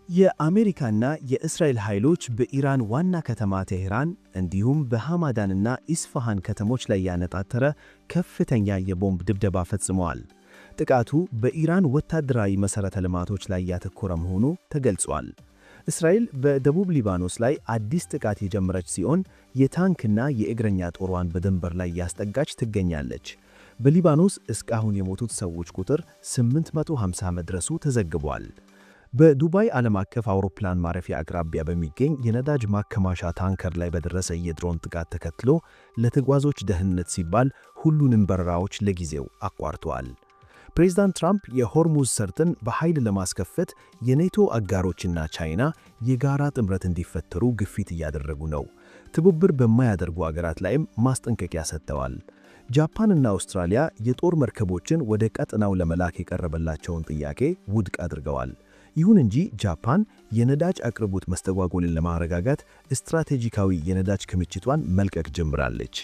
የአሜሪካና የእስራኤል ኃይሎች በኢራን ዋና ከተማ ቴህራን እንዲሁም በሐማዳንና ኢስፋሃን ከተሞች ላይ ያነጣጠረ ከፍተኛ የቦምብ ድብደባ ፈጽመዋል። ጥቃቱ በኢራን ወታደራዊ መሠረተ ልማቶች ላይ ያተኮረ መሆኑ ተገልጿል። እስራኤል በደቡብ ሊባኖስ ላይ አዲስ ጥቃት የጀመረች ሲሆን የታንክና የእግረኛ ጦሯን በድንበር ላይ ያስጠጋች ትገኛለች። በሊባኖስ እስካሁን የሞቱት ሰዎች ቁጥር 850 መድረሱ ተዘግቧል። በዱባይ ዓለም አቀፍ አውሮፕላን ማረፊያ አቅራቢያ በሚገኝ የነዳጅ ማከማቻ ታንከር ላይ በደረሰ የድሮን ጥቃት ተከትሎ ለተጓዦች ደህንነት ሲባል ሁሉንም በረራዎች ለጊዜው አቋርጠዋል። ፕሬዝዳንት ትራምፕ የሆርሙዝ ሰርጥን በኃይል ለማስከፈት የኔቶ አጋሮችና ቻይና የጋራ ጥምረት እንዲፈጠሩ ግፊት እያደረጉ ነው። ትብብር በማያደርጉ አገራት ላይም ማስጠንቀቂያ ሰጥተዋል። ጃፓንና አውስትራሊያ የጦር መርከቦችን ወደ ቀጠናው ለመላክ የቀረበላቸውን ጥያቄ ውድቅ አድርገዋል። ይሁን እንጂ ጃፓን የነዳጅ አቅርቦት መስተጓጎልን ለማረጋጋት ስትራቴጂካዊ የነዳጅ ክምችቷን መልቀቅ ጀምራለች።